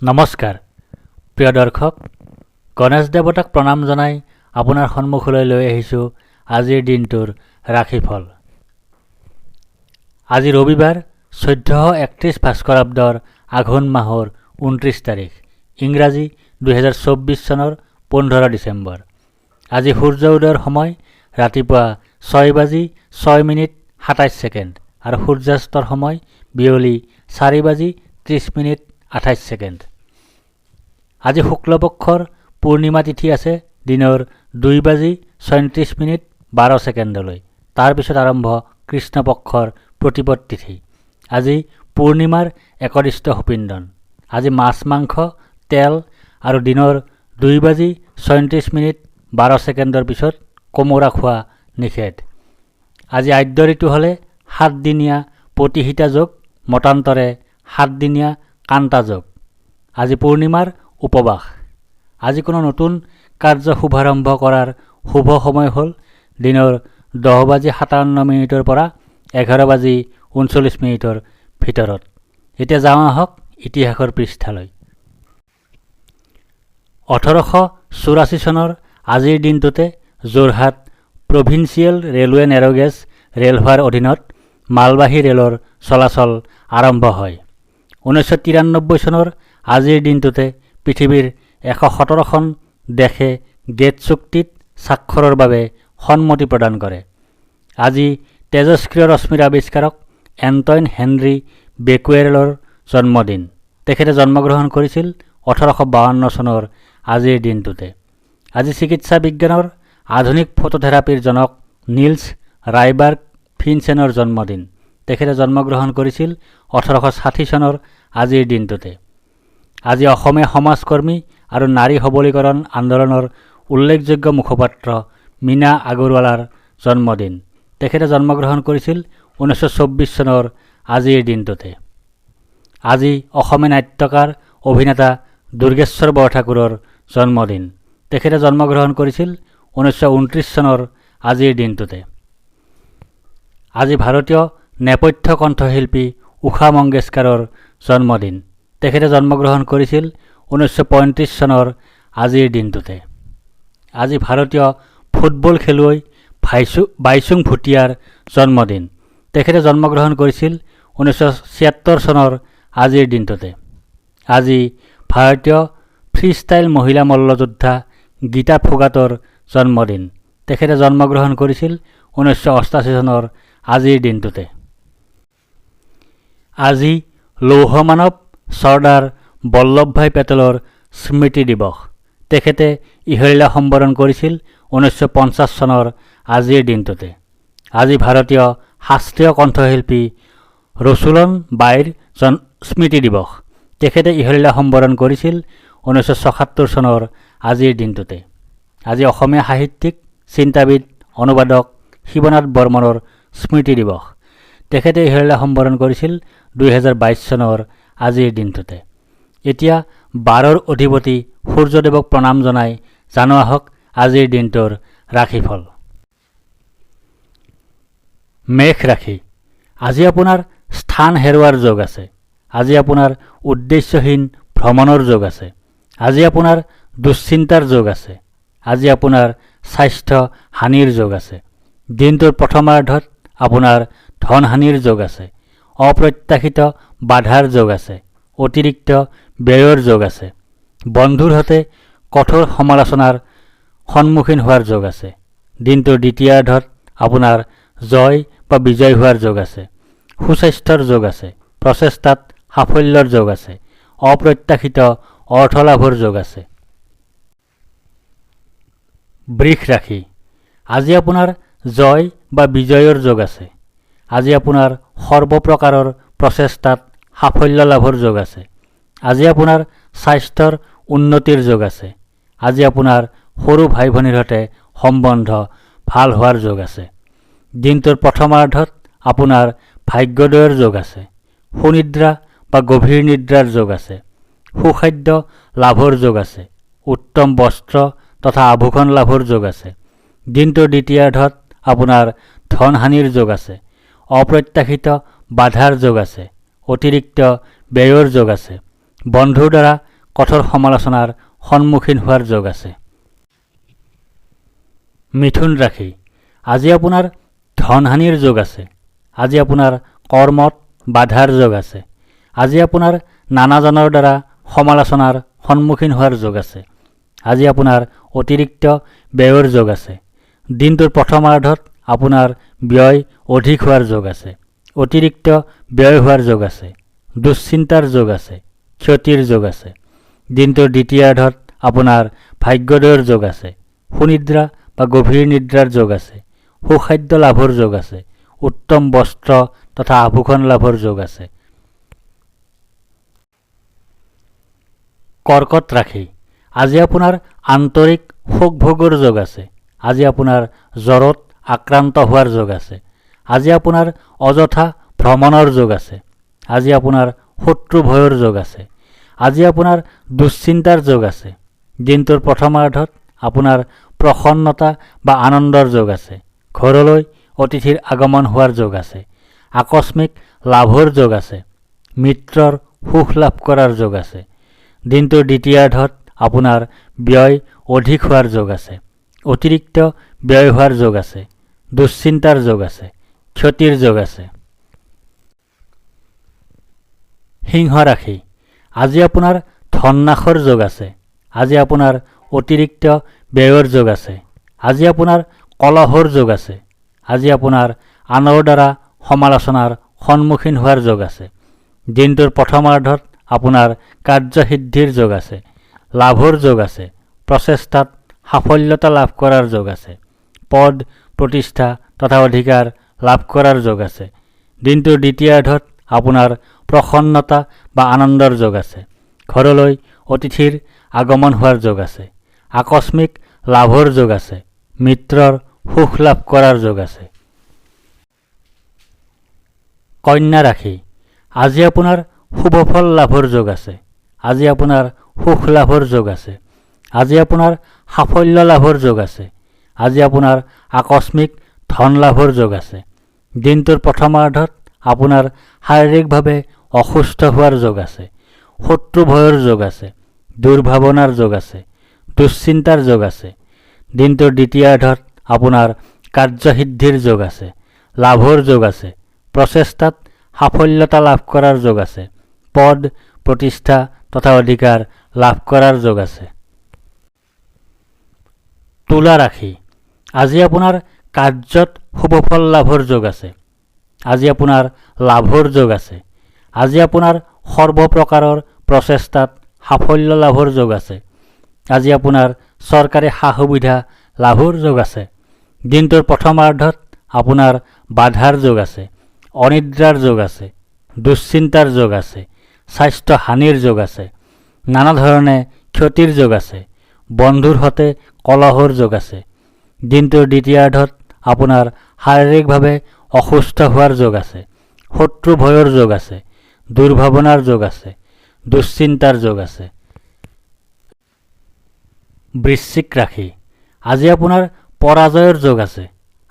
নমস্কাৰ প্ৰিয় দৰ্শক, গণেশ দেৱতাক প্ৰণাম জনাই আপোনাৰ সন্মুখলৈ লৈ আহিছোঁ আজিৰ দিনটোৰ ৰাশিফল। আজি ৰবিবাৰ 1431 ভাস্কৰাব্দৰ আঘোণ মাহৰ 29 তাৰিখ, ইংৰাজী 2024 চনৰ 15 ডিচেম্বৰ। আজি সূৰ্য উদয়ৰ সময় ৰাতিপুৱা 6:06:27 আৰু সূৰ্যাস্তৰ সময় বিয়লি 4:30:28। আজি শুক্লপক্ষৰ পূৰ্ণিমা তিথি আছে দিনৰ 2:34:12। তাৰপিছত আৰম্ভ কৃষ্ণপক্ষৰ প্ৰতিপদ তিথি। আজি পূৰ্ণিমাৰ একদিষ্ট সুপিন্দন। আজি মাছ মাংস তেল আৰু দিনৰ 2:37:12 পিছত কোমোৰা খোৱা নিষেধ। আজি আদ্য ঋতু হ'লে 7 দিনীয়া প্ৰতিহিতা যোগ, মতান্তৰে 7 দিনীয়া কান্তা যোগ। আজি পূৰ্ণিমাৰ উপবাস। আজি কোনো নতুন কাৰ্য শুভাৰম্ভ কৰাৰ শুভ সময় হ'ল দিনৰ 10:57 পৰা 11:39 ভিতৰত। এতিয়া যাওঁ আহক ইতিহাসৰ পৃষ্ঠালৈ। 1884 চনৰ আজিৰ দিনটোতে যোৰহাট প্ৰভিন্সিয়েল ৰেলৱে নেৰ'গেজ ৰেলৱাৰ অধীনত মালবাহী ৰেলৰ চলাচল আৰম্ভ হয়। 1993 চনৰ আজিৰ দিনটোতে পৃথিৱীৰ 117খন দেশে গেট চুক্তিত স্বাক্ষৰৰ বাবে সন্মতি প্ৰদান কৰে। আজি তেজস্ক্ৰিয় ৰশ্মিৰ আৱিষ্কাৰক এণ্টইন হেনৰী বেকুৱেৰেলৰ জন্মদিন। তেখেতে জন্মগ্ৰহণ কৰিছিল 1852 চনৰ আজিৰ দিনটোতে। আজি চিকিৎসা বিজ্ঞানৰ আধুনিক ফটোথেৰাপিৰ জনক নিলছ ৰাইবাৰ্গ ফিনচেনৰ জন্মদিন। তেখেতে জন্মগ্ৰহণ কৰিছিল 1860 চনৰ আজিৰ দিনটোতে। আজি অসমীয়া সমাজকৰ্মী আৰু নাৰী সবলীকৰণ আন্দোলনৰ উল্লেখযোগ্য মুখপাত্ৰ মীনা আগৰৱালাৰ জন্মদিন। তেখেতে জন্মগ্ৰহণ কৰিছিল 1924 চনৰ আজিৰ দিনটোতে। আজি অসমীয়া নাট্যকাৰ অভিনেতা দুৰ্গেশ্বৰ বৰঠাকুৰৰ জন্মদিন। তেখেতে জন্মগ্ৰহণ কৰিছিল 1929 চনৰ আজিৰ দিনটোতে। আজি ভাৰতীয় নেপথ্য কণ্ঠশিল্পী ঊষা মংগেশকাৰৰ জন্মদিন। তেখেতে জন্মগ্ৰহণ কৰিছিল 1935 চনৰ আজিৰ দিনটোতে। আজি ভাৰতীয় ফুটবল খেলুৱৈ বাইচুং ভুটিয়াৰ জন্মদিন। তেখেতে জন্মগ্ৰহণ কৰিছিল 1976 চনৰ আজিৰ দিনটোতে। আজি ভাৰতীয় ফ্ৰীষ্টাইল মহিলা মল্লযোদ্ধা গীতা ফোগাটৰ জন্মদিন। তেখেতে জন্মগ্ৰহণ কৰিছিল 1988 চনৰ আজিৰ দিনটোতে। আজি লৌহ মানৱ চৰ্দাৰ বল্লভভাই পেটেলৰ স্মৃতি দিৱস। তেখেতে ইহলীলা সম্বৰণ কৰিছিল 1950 চনৰ আজিৰ দিনটোতে। আজি ভাৰতীয় শাস্ত্ৰীয় কণ্ঠশিল্পী ৰচুলন বাইৰ স্মৃতি দিৱস। তেখেতে ইহলীলা সম্বৰণ কৰিছিল 1974 চনৰ আজিৰ দিনটোতে। আজি অসমীয়া সাহিত্যিক চিন্তাবিদ অনুবাদক শিৱনাথ বৰ্মনৰ স্মৃতি দিৱস। তেখেতে ইহলীলা সম্বৰণ কৰিছিল 2022 চনৰ আজিৰ দিনটোতে। এতিয়া 12ৰ অধিপতি সূৰ্যদেৱক প্ৰণাম জনাই জানো আহক আজিৰ দিনটোৰ ৰাশিফল। মেষ ৰাশি। আজি আপোনাৰ স্থান হেৰুৱাৰ যোগ আছে। আজি আপোনাৰ উদ্দেশ্যহীন ভ্ৰমণৰ যোগ আছে। আজি আপোনাৰ দুশ্চিন্তাৰ যোগ আছে। আজি আপোনাৰ স্বাস্থ্য হানিৰ যোগ আছে। দিনটোৰ প্ৰথমাৰ্ধত আপোনাৰ ধনহানিৰ যোগ আছে। অপ্ৰত্যাশিত বাধাৰ যোগ আছে। অতিৰিক্ত ব্যয়ৰ যোগ আছে। বন্ধুৰ সৈতে কঠোৰ সমালোচনাৰ সন্মুখীন হোৱাৰ যোগ আছে। দিনটোৰ দ্বিতীয়াৰ্ধত আপোনাৰ জয় বা বিজয় হোৱাৰ যোগ আছে। সুস্বাস্থ্যৰ যোগ আছে। প্ৰচেষ্টাত সাফল্যৰ যোগ আছে। অপ্ৰত্যাশিত অৰ্থলাভৰ যোগ আছে। বৃষ ৰাশি। আজি আপোনাৰ জয় বা বিজয়ৰ যোগ আছে। আজি আপোনাৰ সৰ্বপ্ৰকাৰৰ প্ৰচেষ্টাত সাফল্য লাভৰ যোগ আছে। আজি আপোনাৰ স্বাস্থ্যৰ উন্নতিৰ যোগ আছে। আজি আপোনাৰ সৰু ভাই ভনীৰ সৈতে সম্বন্ধ ভাল হোৱাৰ যোগ আছে। দিনটোৰ প্ৰথমাৰ্ধত আপোনাৰ ভাগ্যোদয়ৰ যোগ আছে। সুনিদ্ৰা বা গভীৰ নিদ্ৰাৰ যোগ আছে। সুখাদ্য লাভৰ যোগ আছে। উত্তম বস্ত্ৰ তথা আভূষণ লাভৰ যোগ আছে। দিনটোৰ দ্বিতীয়াৰ্ধত আপোনাৰ ধনহানিৰ যোগ আছে। অপ্ৰত্যাশিত বাধাৰ যোগ আছে। অতিৰিক্ত ব্যয়ৰ যোগ আছে। বন্ধুৰ দ্বাৰা কঠোৰ সমালোচনাৰ সন্মুখীন হোৱাৰ যোগ আছে। মিথুন ৰাশি, আজি আপোনাৰ ধনহানিৰ যোগ আছে। আজি আপোনাৰ কৰ্মত বাধাৰ যোগ আছে। আজি আপোনাৰ নানাজনৰ দ্বাৰা সমালোচনাৰ সন্মুখীন হোৱাৰ যোগ আছে। আজি আপোনাৰ অতিৰিক্ত ব্যয়ৰ যোগ আছে। দিনটোৰ প্ৰথমাৰ্ধত আপোনাৰ ব্যয় অধিক হোৱাৰ যোগ আছে। অতিৰিক্ত ব্যয় হোৱাৰ যোগ আছে। দুশ্চিন্তাৰ যোগ আছে। ক্ষতিৰ যোগ আছে। দিনটোৰ দ্বিতীয়াৰ্ধত আপোনাৰ ভাগ্যোদয়ৰ যোগ আছে। সুনিদ্ৰা বা গভীৰ নিদ্ৰাৰ যোগ আছে। সুখাদ্য লাভৰ যোগ আছে। উত্তম বস্ত্ৰ তথা আভূষণ লাভৰ যোগ আছে। কৰ্কট ৰাশি, আজি আপোনাৰ আন্তৰিক সুখ ভোগৰ যোগ আছে। আজি আপোনাৰ জ্বৰত আক্ৰান্ত হোৱাৰ যোগ আছে। আজি আপোনাৰ অযথা ভ্ৰমণৰ যোগ আছে। আজি আপোনাৰ শত্ৰু ভয়ৰ যোগ আছে। আজি আপোনাৰ দুশ্চিন্তাৰ যোগ আছে। দিনটোৰ প্ৰথমাৰ্ধত আপোনাৰ প্ৰসন্নতা বা আনন্দৰ যোগ আছে। ঘৰলৈ অতিথিৰ আগমন হোৱাৰ যোগ আছে। আকস্মিক লাভৰ যোগ আছে। মিত্ৰৰ সুখ লাভ কৰাৰ যোগ আছে। দিনটোৰ দ্বিতীয়াৰ্ধত আপোনাৰ ব্যয় অধিক হোৱাৰ যোগ আছে। অতিৰিক্ত ব্যয় হোৱাৰ যোগ আছে। দুশ্চিন্তাৰ যোগ আছে। ক্ষতিৰ যোগ আছে। সিংহ ৰাশি, আজি আপোনাৰ ধননাশৰ যোগ আছে। আজি আপোনাৰ অতিৰিক্ত ব্যয়ৰ যোগ আছে। আজি আপোনাৰ কলহৰ যোগ আছে। আজি আপোনাৰ আনৰ দ্বাৰা সমালোচনাৰ সন্মুখীন হোৱাৰ যোগ আছে। দিনটোৰ প্ৰথমাৰ্ধত আপোনাৰ কাৰ্যসিদ্ধিৰ যোগ আছে। লাভৰ যোগ আছে। প্ৰচেষ্টাত সাফল্যতা লাভ কৰাৰ যোগ আছে। পদ প্ৰতিষ্ঠা তথা অধিকাৰ লাভ কৰাৰ যোগ আছে। দিনটোৰ দ্বিতীয়াৰ্ধত আপোনাৰ প্ৰসন্নতা বা আনন্দৰ যোগ আছে। ঘৰলৈ অতিথিৰ আগমন হোৱাৰ যোগ আছে। আকস্মিক লাভৰ যোগ আছে। মিত্ৰৰ সুখ লাভ কৰাৰ যোগ আছে। কন্যা ৰাশি, আজি আপোনাৰ শুভফল লাভৰ যোগ আছে। আজি আপোনাৰ সুখ লাভৰ যোগ আছে। আজি আপোনাৰ সাফল্য লাভৰ যোগ আছে। আজি আপোনাৰ আকস্মিক ধন লাভৰ যোগ আছে। দিনটোৰ প্ৰথমাৰ্ধত আপোনাৰ শাৰীৰিকভাৱে অসুস্থ হোৱাৰ যোগ আছে। শত্ৰু ভয়ৰ যোগ আছে। দুৰ্ভাৱনাৰ যোগ আছে। দুশ্চিন্তাৰ যোগ আছে। দিনটোৰ দ্বিতীয়াৰ্ধত আপোনাৰ কাৰ্যসিদ্ধিৰ যোগ আছে। লাভৰ যোগ আছে। প্ৰচেষ্টাত সাফল্যতা লাভ কৰাৰ যোগ আছে। পদ প্ৰতিষ্ঠা তথা অধিকাৰ লাভ কৰাৰ যোগ আছে। তুলা ৰাশি, আজি আপোনাৰ কাৰ্যত শুভফল লাভৰ যোগ আছে। আজি আপোনাৰ লাভৰ যোগ আছে। আজি আপোনাৰ সৰ্বপ্ৰকাৰৰ প্ৰচেষ্টাত সাফল্য লাভৰ যোগ আছে। আজি আপোনাৰ চৰকাৰী সা সুবিধা লাভৰ যোগ আছে। দিনটোৰ প্ৰথমাৰ্ধত আপোনাৰ বাধাৰ যোগ আছে। অনিদ্ৰাৰ যোগ আছে। দুশ্চিন্তাৰ যোগ আছে। স্বাস্থ্য হানিৰ যোগ আছে। নানা ধৰণে ক্ষতিৰ যোগ আছে। বন্ধুৰ সৈতে কলহৰ যোগ আছে। দিনটোৰ দ্বিতীয়াৰ্ধত আপোনাৰ শাৰীৰিকভাৱে অসুস্থ হোৱাৰ যোগ আছে। শত্ৰু ভয়ৰ যোগ আছে। দুৰ্ভাৱনাৰ যোগ আছে। দুশ্চিন্তাৰ যোগ আছে। বৃশ্চিক ৰাশি, আজি আপোনাৰ পৰাজয়ৰ যোগ আছে।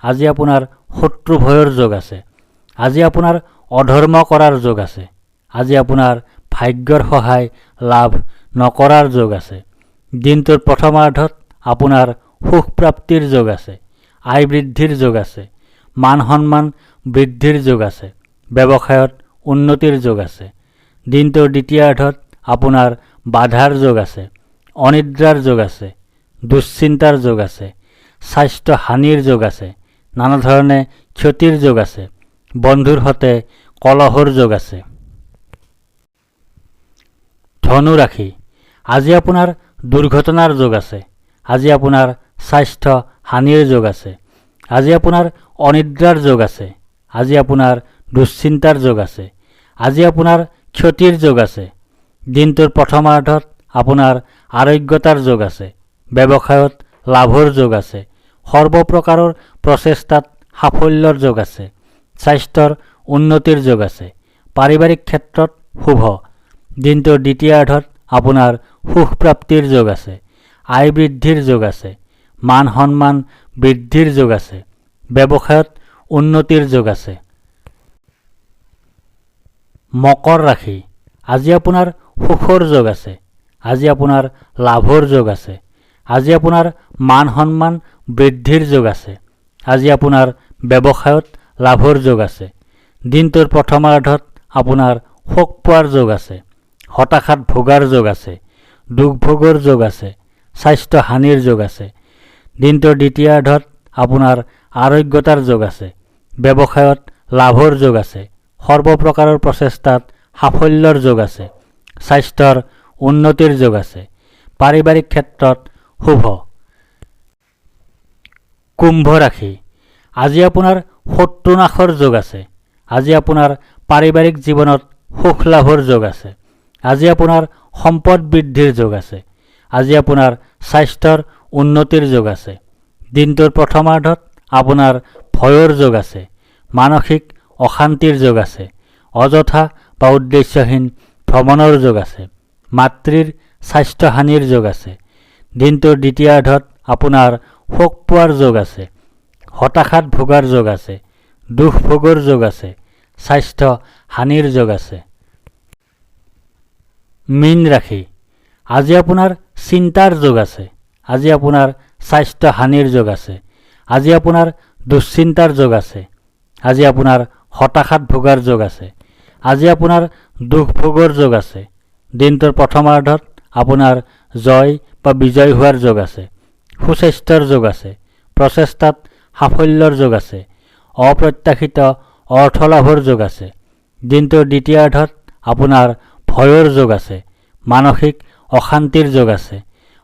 আজি আপোনাৰ শত্ৰু ভয়ৰ যোগ আছে। আজি আপোনাৰ অধৰ্ম কৰাৰ যোগ আছে। আজি আপোনাৰ ভাগ্যৰ সহায় লাভ নকৰাৰ যোগ আছে। দিনটোৰ প্ৰথমাৰ্ধত আপোনাৰ সুখ প্ৰাপ্তিৰ যোগ আছে। আয় বৃদ্ধিৰ যোগ আছে। মান সন্মান বৃদ্ধিৰ যোগ আছে। ব্যৱসায়ত উন্নতিৰ যোগ আছে। দিনটোৰ দ্বিতীয়াৰ্ধত আপোনাৰ বাধাৰ যোগ আছে। অনিদ্ৰাৰ যোগ আছে। দুশ্চিন্তাৰ যোগ আছে। স্বাস্থ্য হানিৰ যোগ আছে। নানা ধৰণে ক্ষতিৰ যোগ আছে। বন্ধুৰ সৈতে কলহৰ যোগ আছে। ধনু ৰাশি, আজি আপোনাৰ দুৰ্ঘটনাৰ যোগ আছে। আজি আপোনাৰ স্বাস্থ্য হানিৰ যোগ আছে। আজি আপোনাৰ অনিদ্ৰাৰ যোগ আছে। আজি আপোনাৰ দুশ্চিন্তাৰ যোগ আছে। আজি আপোনাৰ ক্ষতিৰ যোগ আছে। দিনটোৰ প্ৰথমাৰ্ধত আপোনাৰ আৰোগ্যতাৰ যোগ আছে। ব্যৱসায়ত লাভৰ যোগ আছে। সৰ্বপ্ৰকাৰৰ প্ৰচেষ্টাত সাফল্যৰ যোগ আছে। স্বাস্থ্যৰ উন্নতিৰ যোগ আছে। পাৰিবাৰিক ক্ষেত্ৰত শুভ। দিনটোৰ দ্বিতীয়াৰ্ধত আপোনাৰ সুখ প্ৰাপ্তিৰ যোগ আছে। আয় বৃদ্ধিৰ যোগ আছে। মান সন্মান বৃদ্ধিৰ যোগ আছে। ব্যৱসায়ত উন্নতিৰ যোগ আছে। মকৰ ৰাশি, আজি আপোনাৰ সুখৰ যোগ আছে। আজি আপোনাৰ লাভৰ যোগ আছে। আজি আপোনাৰ মান সন্মান বৃদ্ধিৰ যোগ আছে। আজি আপোনাৰ ব্যৱসায়ত লাভৰ যোগ আছে। দিনটোৰ প্ৰথমাৰ্ধত আপোনাৰ শোক পোৱাৰ যোগ আছে। হতাশাত ভোগাৰ যোগ আছে। দুখ ভোগৰ যোগ আছে। স্বাস্থ্য হানিৰ যোগ আছে। দিনটোৰ দ্বিতীয়াৰ্ধত আপোনাৰ আৰোগ্যতাৰ যোগ আছে। ব্যৱসায়ত লাভৰ যোগ আছে। সৰ্বপ্ৰকাৰৰ প্ৰচেষ্টাত সাফল্যৰ যোগ আছে। স্বাস্থ্যৰ উন্নতিৰ যোগ আছে। পাৰিবাৰিক ক্ষেত্ৰত শুভ। কুম্ভ ৰাশি। আজি আপোনাৰ শত্ৰু নাশৰ যোগ আছে। আজি আপোনাৰ পাৰিবাৰিক জীৱনত সুখ লাভৰ যোগ আছে। আজি আপোনাৰ সম্পদ বৃদ্ধিৰ যোগ আছে। আজি আপোনাৰ স্বাস্থ্যৰ উন্নতিৰ যোগ আছে। দিনটোৰ প্ৰথমাৰ্ধত আপোনাৰ ভয়ৰ যোগ আছে। মানসিক অশান্তিৰ যোগ আছে। অযথা বা উদ্দেশ্যহীন ভ্ৰমণৰ যোগ আছে। মাতৃৰ স্বাস্থ্যহানিৰ যোগ আছে। দিনটোৰ দ্বিতীয়াৰ্ধত আপোনাৰ শোক পোৱাৰ যোগ আছে। হতাশাত ভোগাৰ যোগ আছে। দুখ ভোগৰ যোগ আছে। স্বাস্থ্য হানিৰ যোগ আছে। মীন ৰাশি। আজি আপোনাৰ চিন্তাৰ যোগ আছে। আজি আপোনাৰ স্বাস্থ্য হানিৰ যোগ আছে। আজি আপোনাৰ দুশ্চিন্তাৰ যোগ আছে। আজি আপোনাৰ হতাশাত ভোগাৰ যোগ আছে। আজি আপোনাৰ দুখ ভোগৰ যোগ আছে। দিনটোৰ প্ৰথমাৰ্ধত আপোনাৰ জয় বা বিজয় হোৱাৰ যোগ আছে। সুস্বাস্থ্যৰ যোগ আছে। প্ৰচেষ্টাত সাফল্যৰ যোগ আছে। অপ্ৰত্যাশিত অৰ্থলাভৰ যোগ আছে। দিনটোৰ দ্বিতীয়াৰ্ধত আপোনাৰ ভয়ৰ যোগ আছে। মানসিক অশান্তিৰ যোগ আছে।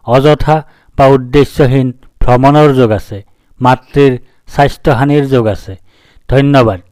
অযথা বা উদ্দেশ্যহীন ভ্ৰমণৰ যোগ আছে। মাতৃৰ স্বাস্থ্যহানিৰ যোগ আছে। ধন্যবাদ।